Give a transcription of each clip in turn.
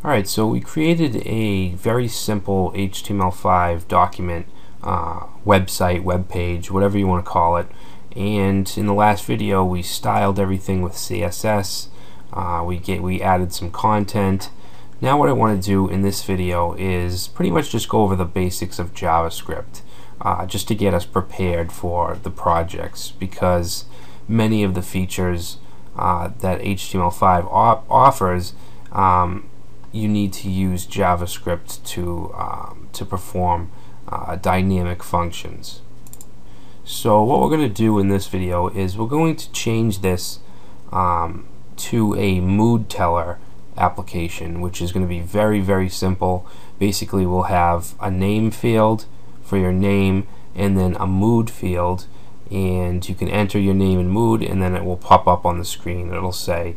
Alright, so we created a very simple HTML5 document, website, web page, whatever you want to call it. And in the last video we styled everything with CSS. We added some content. Now what I want to do in this video is pretty much just go over the basics of JavaScript, just to get us prepared for the projects, because many of the features that HTML5 offers, you need to use JavaScript to perform dynamic functions. So what we're going to do in this video is we're going to change this to a mood teller application, which is going to be very simple. Basically, we'll have a name field for your name and then a mood field, and you can enter your name and mood, and then it will pop up on the screen. It'll say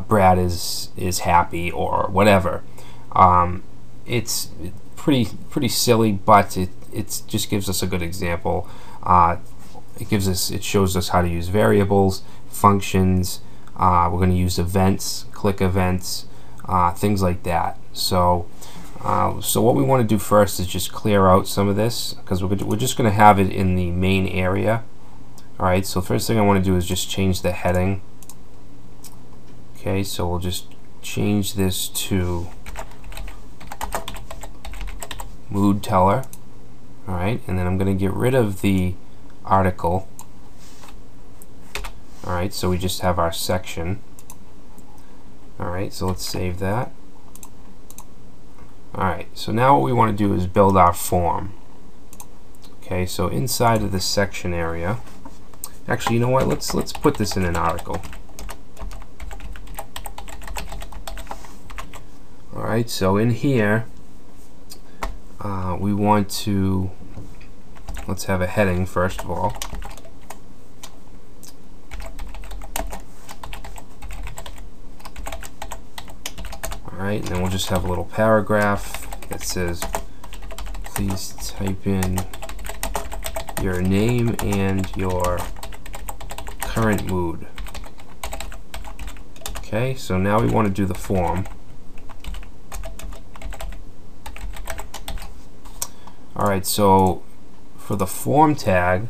Brad is happy or whatever. It's pretty silly, but it just gives us a good example. It shows us how to use variables, functions. We're going to use events, click events, things like that. So what we want to do first is just clear out some of this, because we're just going to have it in the main area. Alright, so the first thing I want to do is just change the heading. Okay, so we'll just change this to mood teller. Alright, and then I'm going to get rid of the article. Alright, so we just have our section. Alright, so let's save that. Alright, so now what we want to do is build our form. Okay, so inside of the section area, actually, you know what, let's put this in an article. Alright, so in here we want to, let's have a heading first of all. Alright, and then we'll just have a little paragraph that says, please type in your name and your current mood. Okay, so now we want to do the form. Alright, so for the form tag,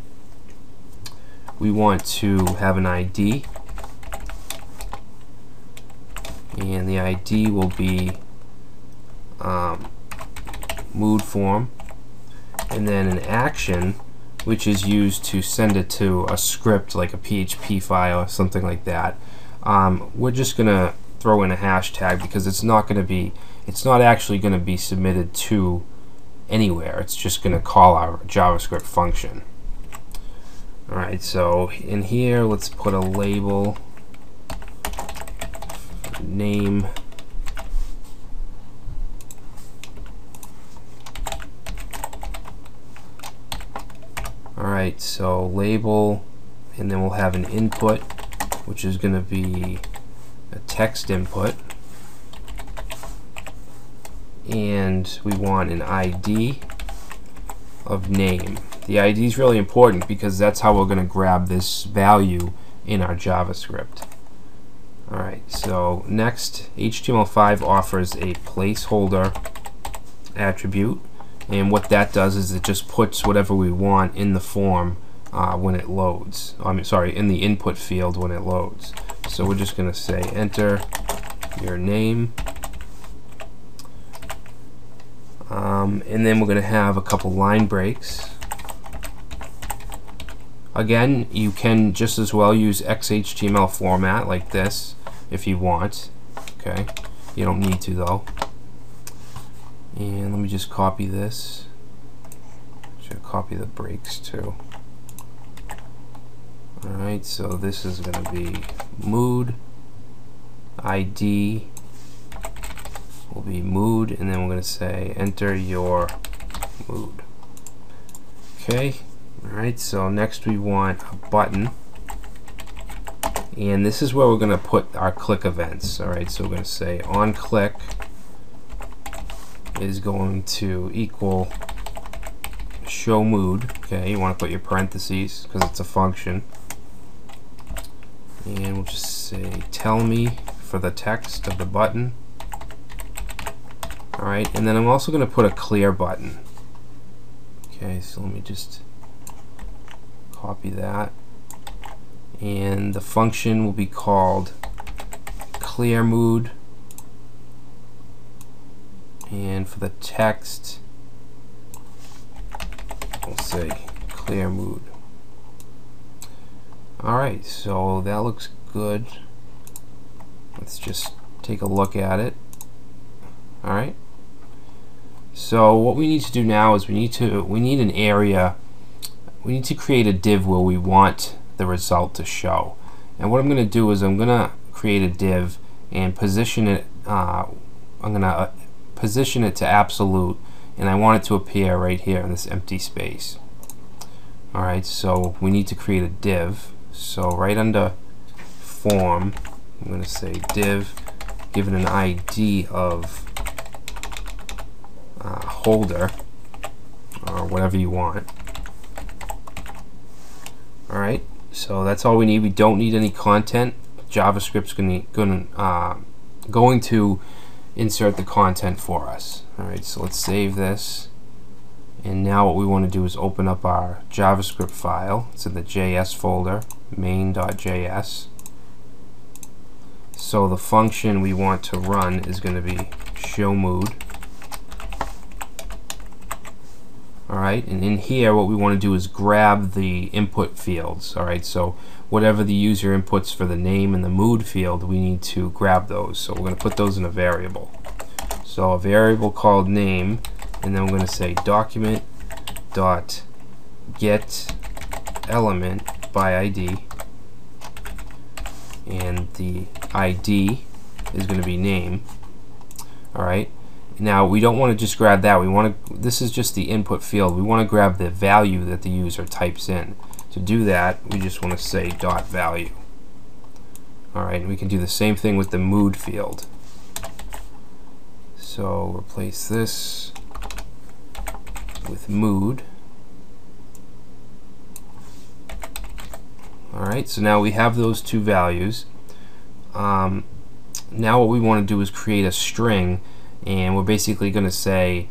we want to have an ID, and the ID will be mood form, and then an action, which is used to send it to a script like a PHP file or something like that. We're just gonna throw in a hashtag because it's not actually gonna be submitted to anywhere. It's just gonna call our JavaScript function. Alright, so in here let's put a label, name, alright, so label, and then we'll have an input, which is going to be a text input, and we want an ID of name. The ID is really important because that's how we're going to grab this value in our JavaScript. Alright, so next, HTML5 offers a placeholder attribute, and what that does is it just puts whatever we want in the form when it loads. In the input field when it loads. So we're just going to say enter your name, and then we're going to have a couple line breaks. Again, you can just as well use XHTML format like this if you want. Okay, you don't need to though. And let me just copy this. Should copy the breaks too. Alright, so this is going to be mood, ID will be mood, and then we're going to say enter your mood. Okay, alright, so next we want a button, and this is where we're going to put our click events. Alright, so we're going to say on click is going to equal show mood. Okay, you want to put your parentheses because it's a function, and we'll just say tell me for the text of the button, Alright, and then I'm also going to put a clear button. Okay, so let me just copy that. And the function will be called clear mood. And for the text, we'll say clear mood. Alright, so that looks good. Let's just take a look at it. Alright. So what we need to do now is we need an area. We need to create a div where we want the result to show. And what I'm going to do is I'm going to create a div and position it. I'm going to position it to absolute, and I want it to appear right here in this empty space. Alright, so we need to create a div. So right under form, I'm going to say div, give it an ID of holder, or whatever you want. Alright, so that's all we need. We don't need any content. JavaScript's going to insert the content for us. Alright, so let's save this. And now what we want to do is open up our JavaScript file. It's in the JS folder, main.js. So the function we want to run is going to be show mood. Alright, and in here what we want to do is grab the input fields. Alright, so whatever the user inputs for the name and the mood field, we need to grab those. So we're going to put those in a variable. So a variable called name, and then we're going to say document dot get element by ID, and the ID is going to be name. Alright, now we don't want to just grab that. We want to, this is just the input field. We want to grab the value that the user types in. To do that, we just want to say dot value. Alright, and we can do the same thing with the mood field. So replace this with mood. Alright, so now we have those two values. Now what we want to do is create a string, and we're basically going to say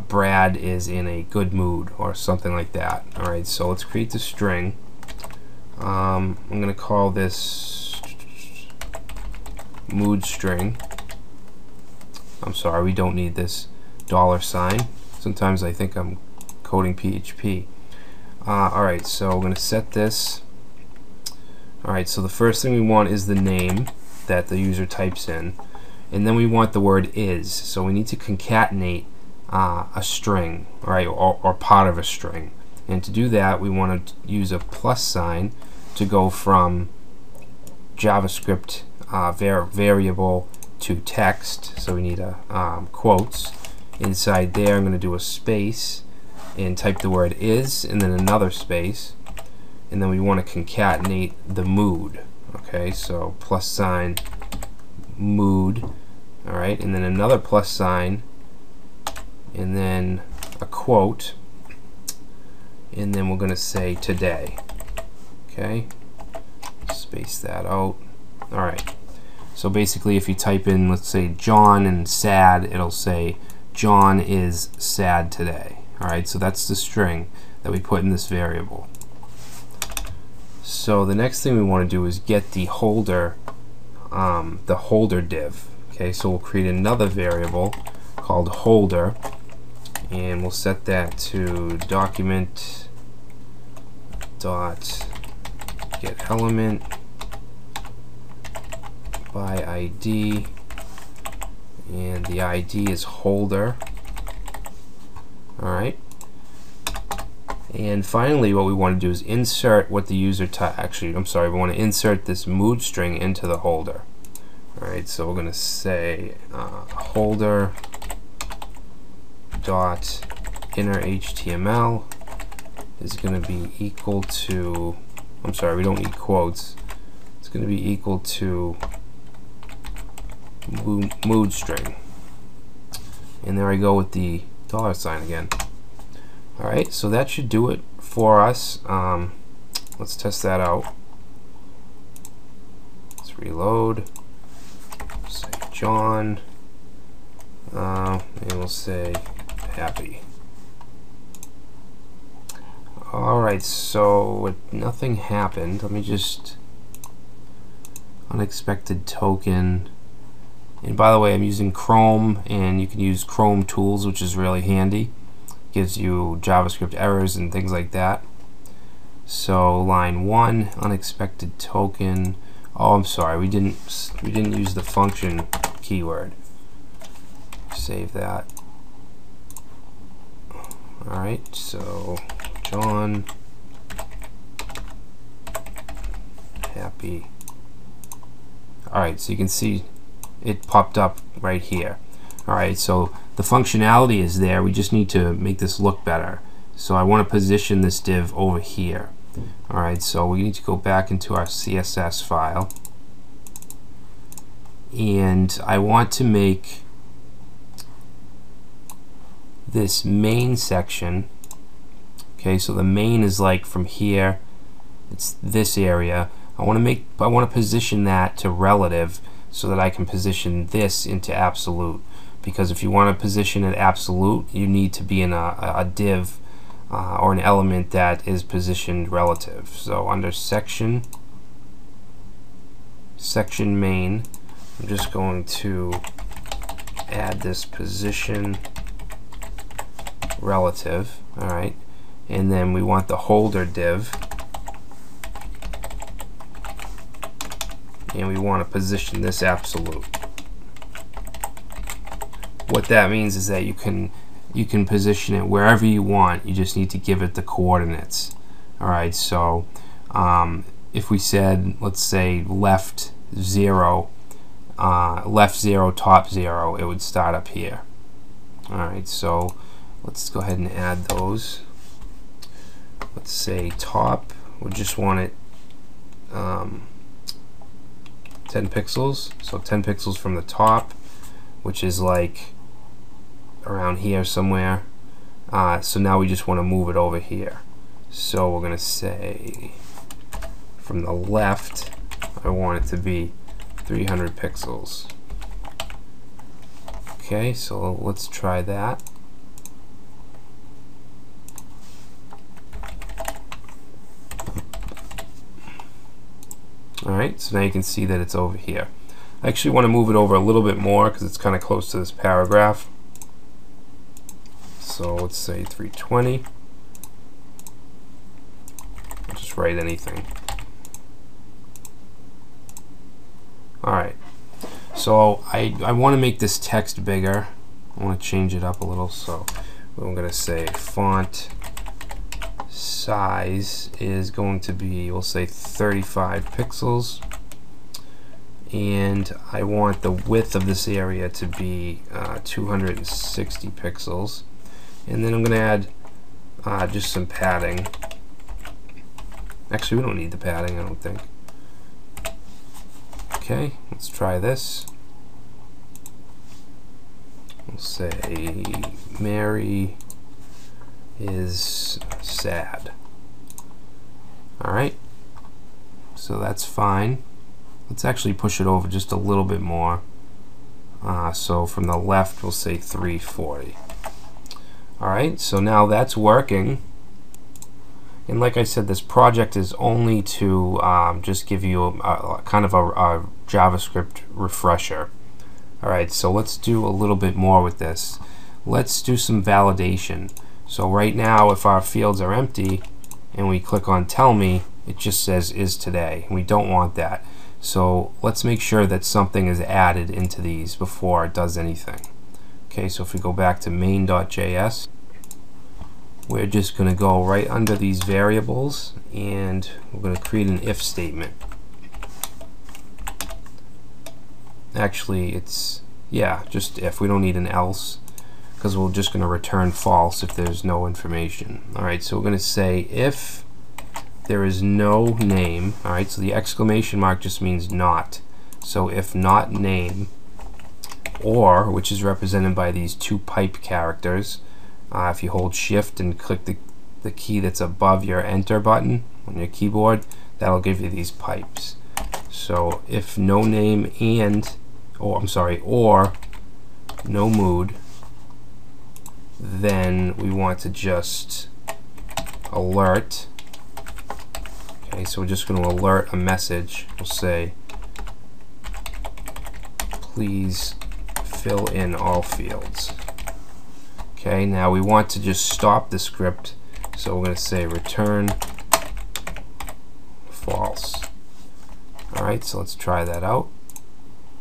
Brad is in a good mood or something like that. Alright, so let's create the string. I'm going to call this mood string. I'm sorry, we don't need this $sign. Sometimes I think I'm coding PHP. Alright, so we're going to set this. Alright, so the first thing we want is the name that the user types in, and then we want the word is. So we need to concatenate a string, right, or part of a string. And to do that, we want to use a plus sign to go from JavaScript variable to text. So we need a quotes. Inside there, I'm going to do a space and type the word is, and then another space, and then we want to concatenate the mood. Okay, so plus sign mood. Alright, and then another plus sign, and then a quote, and then we're going to say today. Okay, space that out. Alright, so basically if you type in, let's say, John and sad, it'll say John is sad today. Alright, so that's the string that we put in this variable. So the next thing we want to do is get the holder div. Okay, so we'll create another variable called holder, and we'll set that to document dot get element by ID, and the ID is holder. Alright, and finally what we want to do is insert what the user we want to insert this mood string into the holder. Alright, so we're going to say holder dot inner HTML is going to be equal to, I'm sorry, we don't need quotes, it's going to be equal to mood string, and there I go with the $sign again. Alright, so that should do it for us. Let's test that out. Let's reload. Say John. and we'll say happy. Alright, so nothing happened. Let me just unexpected token. And by the way, I'm using Chrome, and you can use Chrome tools, which is really handy. Gives you JavaScript errors and things like that. So line 1, unexpected token. Oh, I'm sorry, we didn't use the function keyword. Save that. Alright, so John happy. Alright, so you can see it popped up right here. Alright, so the functionality is there. We just need to make this look better. So I want to position this div over here. Alright, so we need to go back into our CSS file, and I want to make this main section. Okay, so the main is like from here, it's this area. I want to position that to relative so that I can position this into absolute, because if you want to position it absolute, you need to be in a div or an element that is positioned relative. So under section main, I'm just going to add this position relative. Alright, and then we want the holder div, and we want to position this absolute. What that means is that you can position it wherever you want. You just need to give it the coordinates. Alright, so if we said, let's say left 0, top 0, it would start up here. Alright, so let's go ahead and add those. Let's say top, we just want it 10 pixels, so 10 pixels from the top, which is like around here somewhere. So now we just want to move it over here. So we're going to say from the left, I want it to be 300 pixels. Okay, so let's try that. Alright, so now you can see that it's over here. I actually want to move it over a little bit more because it's kind of close to this paragraph. So let's say 320. I'll just write anything. Alright, so I want to make this text bigger. I want to change it up a little, so I'm going to say font size is going to be, we'll say 35 pixels, and I want the width of this area to be 260 pixels, and then I'm going to add just some padding. Actually, we don't need the padding, I don't think. Okay, let's try this. We'll say Mary is sad. Alright, so that's fine. Let's actually push it over just a little bit more. So from the left, we'll say 340. Alright, so now that's working. And like I said, this project is only to just give you kind of a JavaScript refresher. Alright, so let's do a little bit more with this. Let's do some validation. So right now, if our fields are empty and we click on tell me, it just says is today. We don't want that. So let's make sure that something is added into these before it does anything. Okay, so if we go back to main.js, we're just going to go right under these variables and we're going to create an if statement. Actually, it's, yeah, just if. We don't need an else, because we're just going to return false if there's no information. Alright, so we're going to say if there is no name. Alright, so the exclamation mark just means not. So if not name, or, which is represented by these two pipe characters, if you hold shift and click the key that's above your enter button on your keyboard, that'll give you these pipes. So if no name and, or no mood, then we want to just alert. Okay, so we're just going to alert a message. We'll say, please fill in all fields. Okay, now we want to just stop the script, so we're going to say return false. Alright, so let's try that out.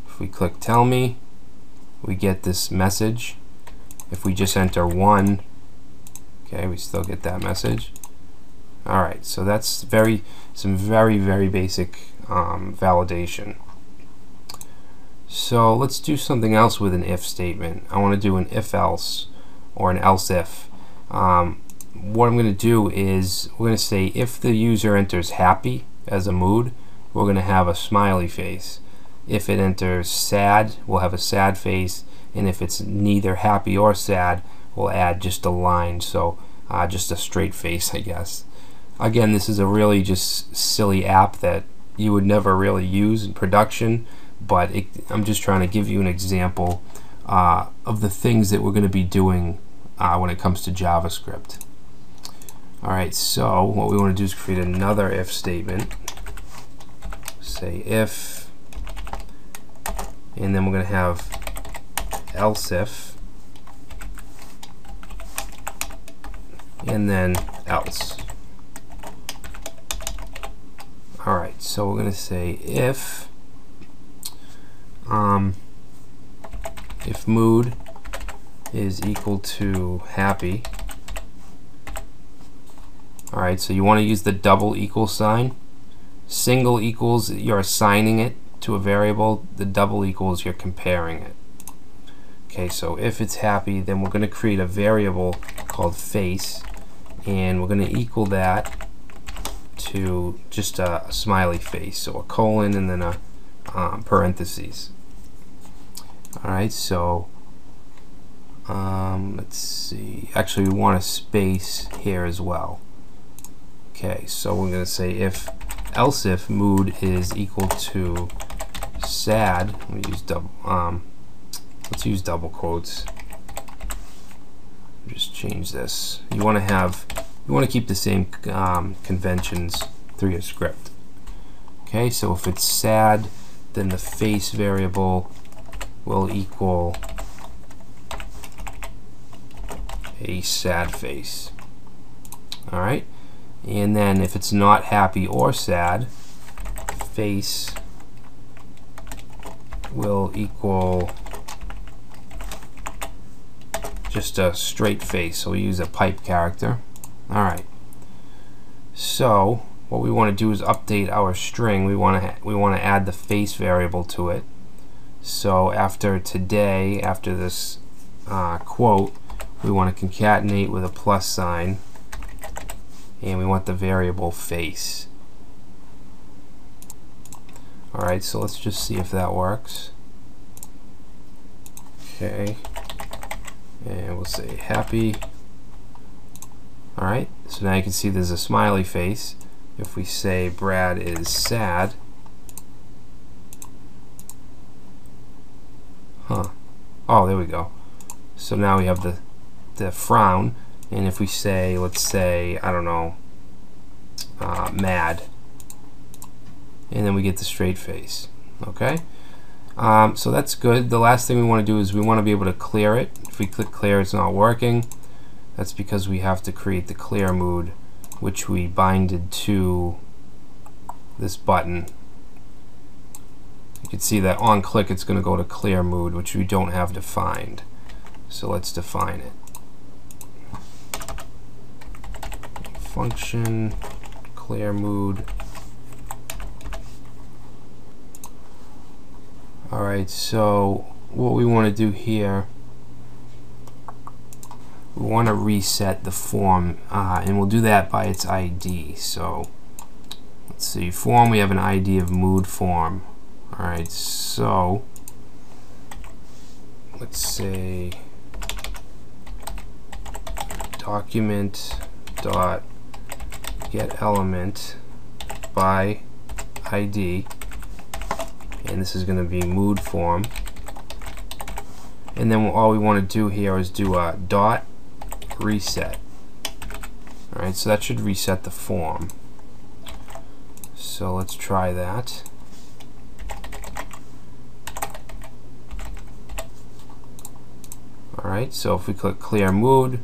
If we click tell me, we get this message. If we just enter 1, okay, we still get that message. Alright, so that's some very basic validation. So let's do something else with an if statement. I want to do an if else or an else if. What I'm going to do is we're going to say if the user enters happy as a mood, we're going to have a smiley face. If it enters sad, we'll have a sad face, and if it's neither happy or sad, we'll add just a line, so just a straight face, I guess. Again, this is a really just silly app that you would never really use in production, but I'm just trying to give you an example of the things that we're going to be doing when it comes to JavaScript. Alright, so what we want to do is create another if statement. Say if, and then we're going to have else if, and then else. Alright, so we're going to say if mood is equal to happy. Alright, so you want to use the double equal sign. Single equals, you're assigning it to a variable. The double equals, you're comparing it. Okay, so if it's happy, then we're going to create a variable called face, and we're going to equal that to just a smiley face, so a colon and then a parentheses. Alright, so let's see, actually we want a space here as well. Okay, so we're going to say else if mood is equal to sad. Let me use let's use double quotes. Just change this. You want to keep the same conventions through your script. Okay, so if it's sad, then the face variable will equal a sad face. Alright, and then if it's not happy or sad, face will equal just a straight face, so we use a pipe character. Alright, so what we want to do is update our string. We want to add the face variable to it. So after today, after this quote, we want to concatenate with a plus sign, and we want the variable face. Alright, so let's just see if that works. Okay, and we'll say happy. Alright, so now you can see there's a smiley face. If we say Brad is sad, oh, there we go. So now we have the frown, and if we say, let's say, I don't know, mad, and then we get the straight face. Okay, so that's good. The last thing we want to do is we want to be able to clear it. If we click clear, it's not working. That's because we have to create the clear mood, which we binded to this button. You can see that on click it's going to go to clear mood, which we don't have defined. So let's define it. Function clear mood. Alright, so what we want to do here, we want to reset the form, and we'll do that by its ID. So let's see, form, we have an ID of mood form. Alright, so let's say document dot get element by ID, and this is going to be mood form, and then all we want to do here is do a dot reset. Alright, so that should reset the form. So let's try that. Alright, so if we click clear mood,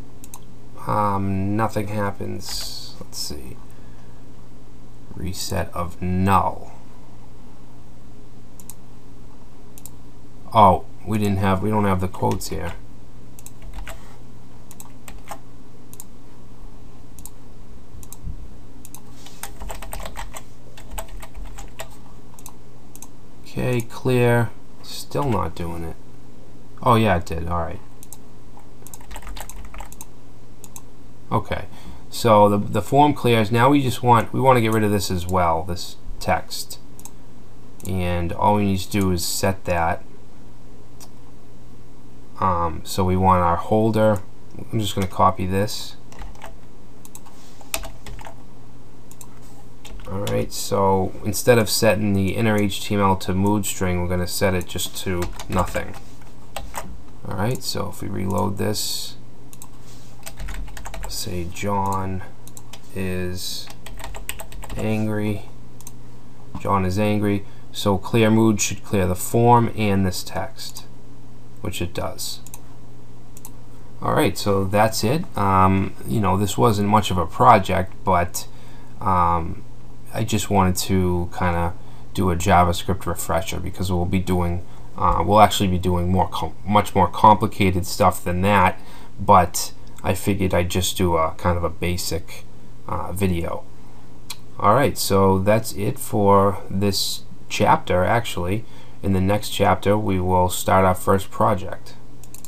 nothing happens. Let's see. Reset of null. Oh, we don't have the quotes here. Okay, clear. Still not doing it. Oh yeah, it did. Alright. Okay, so the form clears. Now we want to get rid of this as well, this text, and all we need to do is set that. So we want our holder. I'm just going to copy this. Alright, so instead of setting the inner HTML to mood string, we're going to set it just to nothing. Alright, so if we reload this, say John is angry. John is angry. So clear mood should clear the form and this text, which it does. Alright, so that's it. You know, this wasn't much of a project, but I just wanted to kind of do a JavaScript refresher, because we'll actually be doing much more complicated stuff than that, but I figured I'd just do a kind of a basic video. Alright, so that's it for this chapter. Actually, in the next chapter we will start our first project.